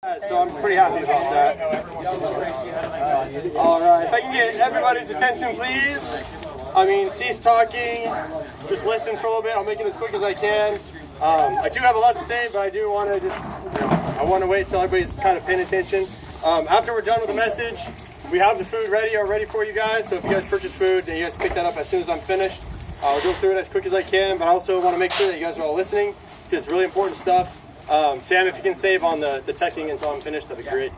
So I'm pretty happy about that. All right, if I can get everybody's attention, please. I mean, cease talking. Just listen for a little bit. I'll make it as quick as I can. I do have a lot to say, but I do want to I want to wait till everybody's kind of paying attention. After we're done with the message, we have the food ready for you guys. So if you guys purchase food, then you guys pick that up as soon as I'm finished. I'll go through it as quick as I can, but I also want to make sure that you guys are all listening because it's really important stuff. Sam, if you can save on the teching until I'm finished, that'd be great.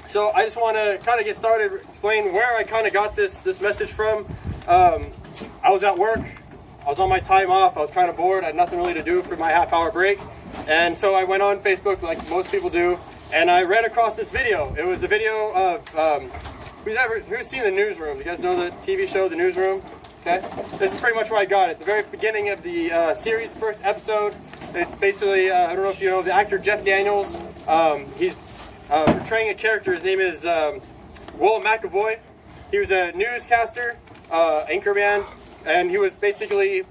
So I just want to kind of get started, explain where I kind of got this message from. I was at work. I was on my time off. I was kind of bored. I had nothing really to do for my half-hour break. And so I went on Facebook like most people do, and I ran across this video. It was a video of, who's seen the Newsroom? You guys know the TV show, The Newsroom? Okay. This is pretty much where I got it. The very beginning of the series, the first episode. It's basically, I don't know if you know, the actor Jeff Daniels. He's portraying a character. His name is Will McAvoy. He was a newscaster, anchorman, and he was basically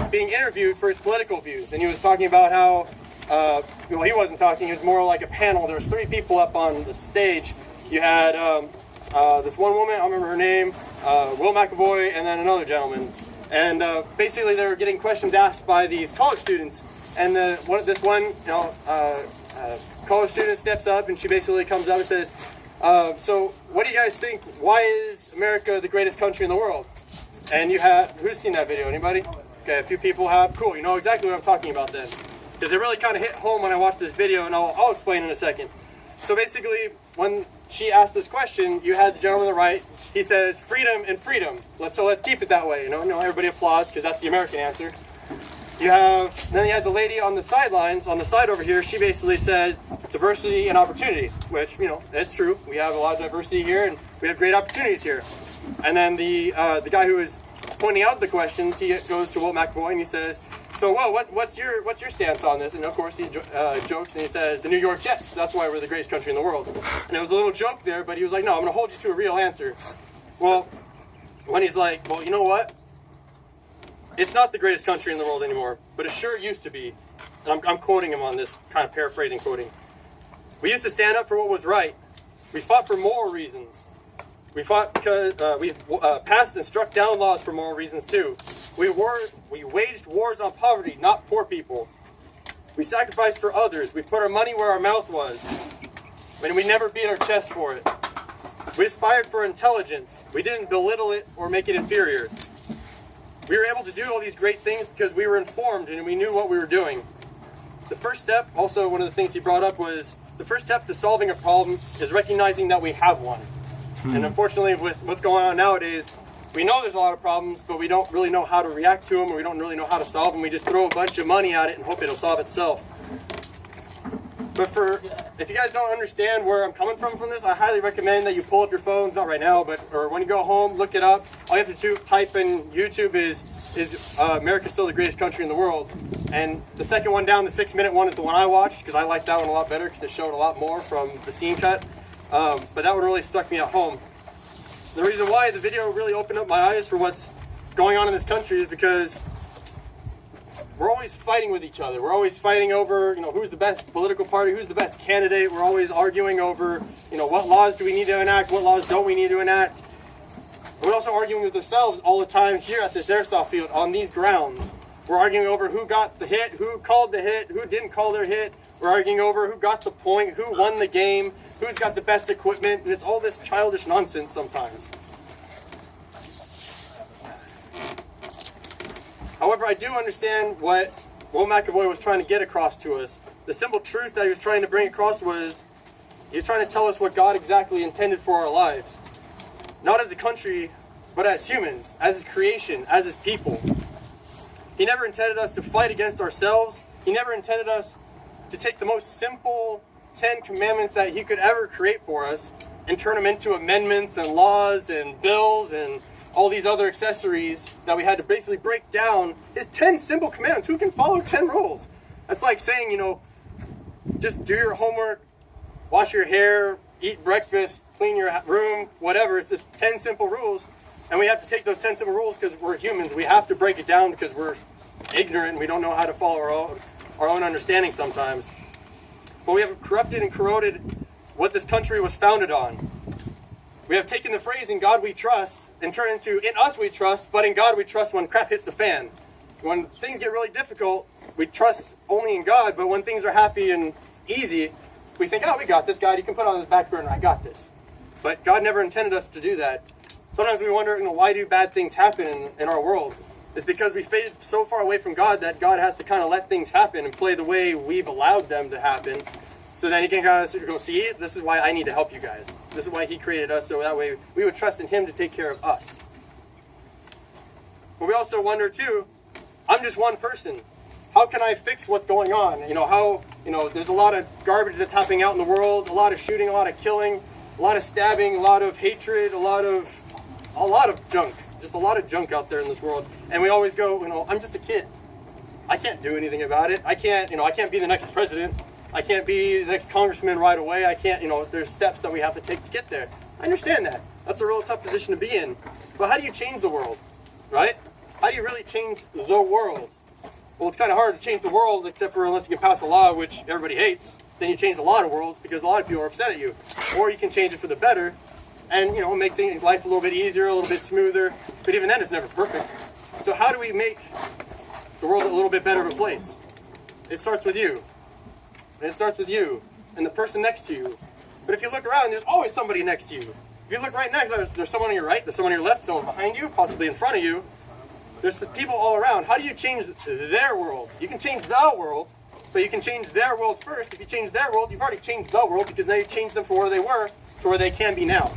being interviewed for his political views. And he was talking about how, well, he wasn't talking. It was more like a panel. There was 3 people up on the stage. You had this one woman, I don't remember her name, Will McAvoy, and then another gentleman. And basically, they were getting questions asked by these college students. And this one, college student steps up, and she basically comes up and says, "So, what do you guys think? Why is America the greatest country in the world?" And you have, who's seen that video? Anybody? Okay, a few people have. Cool. You know exactly what I'm talking about then, because it really kind of hit home when I watched this video, and I'll explain in a second. So basically, when she asked this question, you had the gentleman on the right. He says, "Freedom and freedom." Let's keep it that way. You know, everybody applauds because that's the American answer. Then you had the lady on the sidelines, on the side over here. She basically said, "Diversity and opportunity," which, you know, that's true. We have a lot of diversity here, and we have great opportunities here. And then the guy who was pointing out the questions, he goes to Will McAvoy and he says, "So, well, what's your stance on this?" And of course he jokes and he says, "The New York Jets. That's why we're the greatest country in the world." And it was a little joke there, but he was like, "No, I'm going to hold you to a real answer." Well, when he's like, "Well, you know what? It's not the greatest country in the world anymore, but it sure used to be." And I'm quoting him on this, kind of paraphrasing quoting. "We used to stand up for what was right. We fought for moral reasons. We fought because we passed and struck down laws for moral reasons too. We waged wars on poverty, not poor people. We sacrificed for others. We put our money where our mouth was. And we never beat our chest for it. We aspired for intelligence. We didn't belittle it or make it inferior. We were able to do all these great things because we were informed and we knew what we were doing. The first step," also one of the things he brought up was, "the first step to solving a problem is recognizing that we have one." And unfortunately, with what's going on nowadays, we know there's a lot of problems, but we don't really know how to react to them, or we don't really know how to solve them. We just throw a bunch of money at it and hope it'll solve itself. But if you guys don't understand where I'm coming from this, I highly recommend that you pull up your phones, not right now, or when you go home, look it up. All you have to do, type in YouTube is America still the greatest country in the world? And the second one down, the 6-minute one, is the one I watched, because I liked that one a lot better, because it showed a lot more from the scene cut. But that one really stuck me at home. The reason why the video really opened up my eyes for what's going on in this country is because we're always fighting with each other. We're always fighting over, who's the best political party, who's the best candidate. We're always arguing over, what laws do we need to enact, what laws don't we need to enact. We're also arguing with ourselves all the time here at this airsoft field on these grounds. We're arguing over who got the hit, who called the hit, who didn't call their hit. We're arguing over who got the point, who won the game, who's got the best equipment, and it's all this childish nonsense sometimes. However, I do understand what Will McAvoy was trying to get across to us. The simple truth that he was trying to bring across was, he was trying to tell us what God exactly intended for our lives. Not as a country, but as humans, as His creation, as His people. He never intended us to fight against ourselves. He never intended us to take the most simple 10 commandments that He could ever create for us and turn them into amendments and laws and bills and all these other accessories that we had to basically break down His 10 simple commandments. Who can follow 10 rules? That's like saying, just do your homework, wash your hair, eat breakfast, clean your room, whatever. It's just 10 simple rules. And we have to take those 10 simple rules because we're humans. We have to break it down because we're ignorant and we don't know how to follow our own understanding sometimes. but we have corrupted and corroded what this country was founded on. We have taken the phrase, "in God we trust," and turned into, "in us we trust, but in God we trust when crap hits the fan." When things get really difficult, we trust only in God, but when things are happy and easy, we think, "oh, we got this, God, you can put on the back burner, I got this." But God never intended us to do that. Sometimes we wonder, why do bad things happen in our world? It's because we faded so far away from God that God has to kind of let things happen and play the way we've allowed them to happen. So then he can kind of go, "see, this is why I need to help you guys. This is why he created us, so that way we would trust in him to take care of us." But we also wonder too, I'm just one person. How can I fix what's going on? There's a lot of garbage that's happening out in the world, a lot of shooting, a lot of killing, a lot of stabbing, a lot of hatred, a lot of junk. Just a lot of junk out there in this world. And we always go, I'm just a kid. I can't do anything about it. I can't be the next president. I can't be the next congressman right away. I can't, there's steps that we have to take to get there. I understand that. That's a real tough position to be in. But how do you change the world, right? How do you really change the world? Well, it's kind of hard to change the world, except for unless you can pass a law, which everybody hates. Then you change a lot of worlds because a lot of people are upset at you. Or you can change it for the better and, make life a little bit easier, a little bit smoother. But even then, it's never perfect. So how do we make the world a little bit better of a place? It starts with you. And it starts with you and the person next to you. But if you look around, there's always somebody next to you. If you look right next, there's someone on your right, there's someone on your left, someone behind you, possibly in front of you. There's people all around. How do you change their world? You can change the world, but you can change their world first. If you change their world, you've already changed the world because now you changed them from where they were to where they can be now.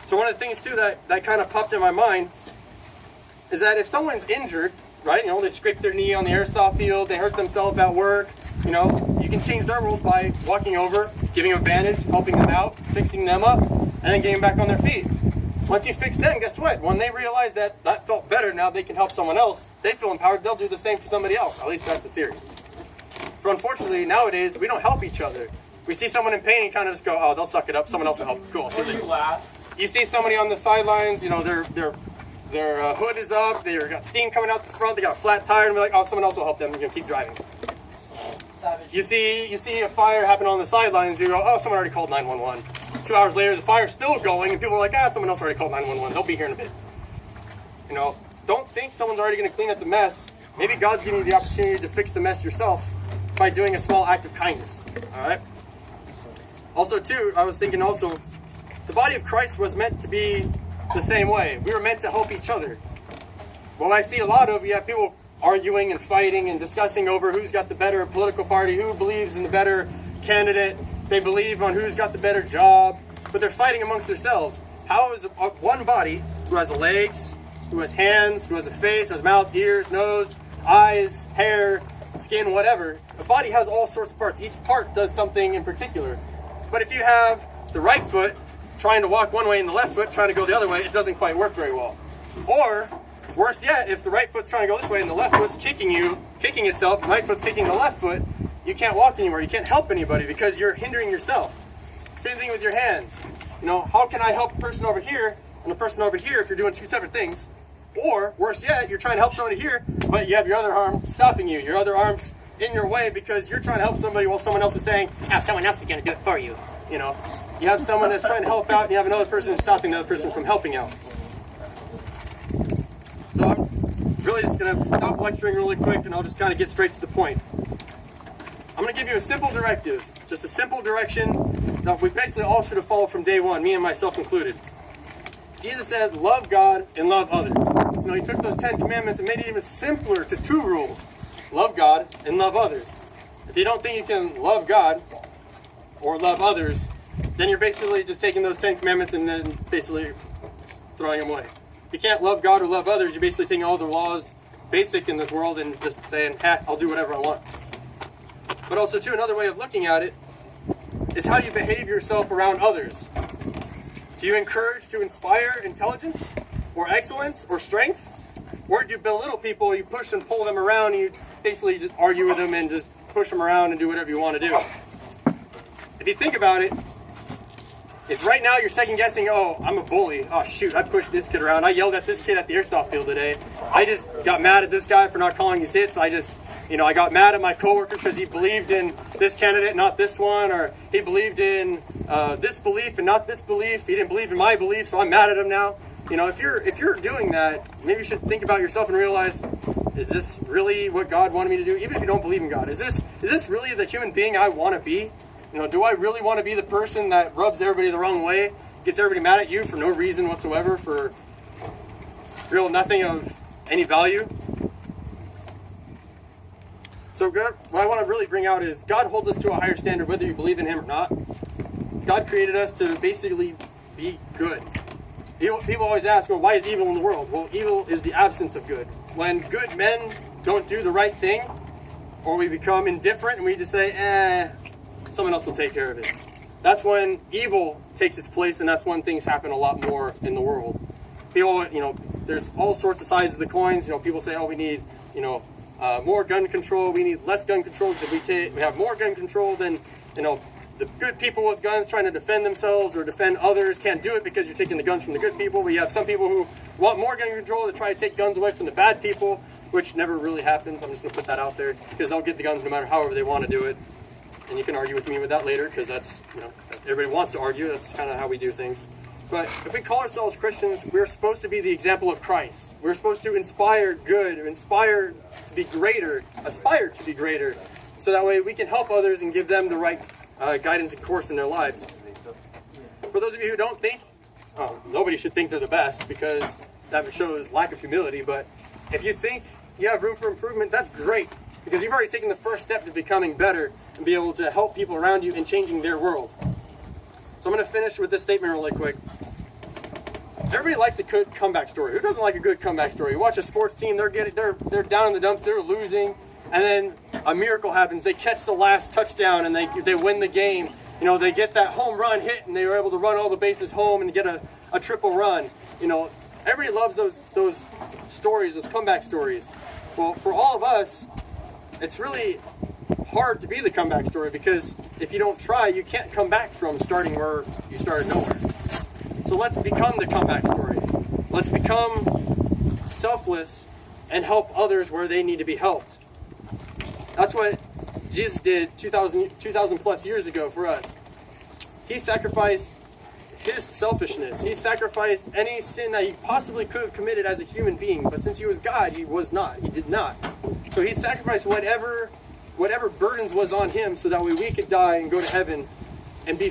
So one of the things too that kind of popped in my mind is that if someone's injured, right, they scrape their knee on the airsoft field, they hurt themselves at work, you can change their world by walking over, giving them a bandage, helping them out, fixing them up, and then getting back on their feet. Once you fix them, guess what? When they realize that felt better, now they can help someone else, they feel empowered, they'll do the same for somebody else. At least that's the theory. But unfortunately, nowadays, we don't help each other. We see someone in pain and kind of just go, "oh, they'll suck it up, someone else will help." Cool. So you laugh. You see somebody on the sidelines, their hood is up, they've got steam coming out the front, they got a flat tire, and we're like, "oh, someone else will help them, you're going to keep driving." Savage. You see a fire happen on the sidelines, you go, "oh, someone already called 911. 2 hours later, the fire's still going, and people are like, someone else already called 911. They'll be here in a bit. Don't think someone's already going to clean up the mess. Maybe God's giving you the opportunity to fix the mess yourself by doing a small act of kindness. All right? Also, too, I was thinking also, the body of Christ was meant to be the same way. We were meant to help each other. What I see a lot of, you have people arguing and fighting and discussing over who's got the better political party, who believes in the better candidate. They believe on who's got the better job, but they're fighting amongst themselves. How is one body who has legs, who has hands, who has a face, has mouth, ears, nose, eyes, hair, skin, whatever, a body has all sorts of parts. Each part does something in particular. But if you have the right foot trying to walk one way and the left foot trying to go the other way, it doesn't quite work very well. Or, worse yet, if the right foot's trying to go this way and the left foot's kicking itself, the right foot's kicking the left foot, you can't walk anymore. You can't help anybody because you're hindering yourself. Same thing with your hands. How can I help the person over here and the person over here if you're doing two separate things? Or, worse yet, you're trying to help somebody here, but you have your other arm stopping you. Your other arm's in your way because you're trying to help somebody while someone else is saying, someone else is going to do it for you. You have someone that's trying to help out and you have another person who's stopping the other person from helping out. So I'm really just going to stop lecturing really quick and I'll just kind of get straight to the point. I'm going to give you a simple directive, just a simple direction that we basically all should have followed from day one, me and myself included. Jesus said, love God and love others. He took those 10 commandments and made it even simpler to 2 rules. Love God and love others. If you don't think you can love God or love others, then you're basically just taking those 10 commandments and then basically throwing them away. If you can't love God or love others, you're basically taking all the laws basic in this world and just saying, I'll do whatever I want. But also, too, another way of looking at it is how you behave yourself around others. Do you encourage to inspire intelligence or excellence or strength? Or do you belittle people, you push and pull them around, and you basically just argue with them and just push them around and do whatever you want to do? If you think about it, if right now you're second guessing, I'm a bully. Oh shoot, I pushed this kid around. I yelled at this kid at the airsoft field today. I just got mad at this guy for not calling his hits. I just you know, I got mad at my coworker because he believed in this candidate, not this one, or he believed in this belief and not this belief. He didn't believe in my belief, so I'm mad at him now. You know, if you're doing that, maybe you should think about yourself and realize, is this really what God wanted me to do? Even if you don't believe in God, is this really the human being I want to be? You know, do I really want to be the person that rubs everybody the wrong way, gets everybody mad at you for no reason whatsoever, for real nothing of any value? So God, what I want to really bring out is God holds us to a higher standard whether you believe in Him or not. God created us to basically be good. People always ask, well, why is evil in the world? Well, evil is the absence of good. When good men don't do the right thing, or we become indifferent and we just say, someone else will take care of it. That's when evil takes its place, and that's when things happen a lot more in the world. People, you know, there's all sorts of sides of the coins. You know, people say, oh, we need, you know, more gun control. We need less gun control because if we have more gun control, then, you know, the good people with guns trying to defend themselves or defend others can't do it because you're taking the guns from the good people. We have some people who want more gun control to try to take guns away from the bad people, which never really happens. I'm just going to put that out there because they'll get the guns no matter however they want to do it. And you can argue with me with that later because that's, you know, everybody wants to argue. That's kind of how we do things. But if we call ourselves Christians, we're supposed to be the example of Christ. We're supposed to inspire good, inspire to be greater, aspire to be greater, so that way we can help others and give them the right guidance and course in their lives. For those of you who don't think, nobody should think they're the best because that shows lack of humility, but if you think you have room for improvement, that's great because you've already taken the first step to becoming better and be able to help people around you in changing their world. So I'm going to finish with this statement really quick. Everybody likes a good comeback story. Who doesn't like a good comeback story? You watch a sports team, they're down in the dumps, they're losing, and then a miracle happens. They catch the last touchdown and they win the game. You know, they get that home run hit and they were able to run all the bases home and get a triple run. You know, everybody loves those stories, those comeback stories. Well, for all of us, it's really hard to be the comeback story because if you don't try, you can't come back from starting where you started nowhere. So let's become the comeback story. Let's become selfless and help others where they need to be helped. That's what Jesus did 2,000 plus years ago for us. He sacrificed his selfishness. He sacrificed any sin that he possibly could have committed as a human being. But since he was God, he was not. He did not. So he sacrificed whatever burdens was on him so that way we could die and go to heaven and be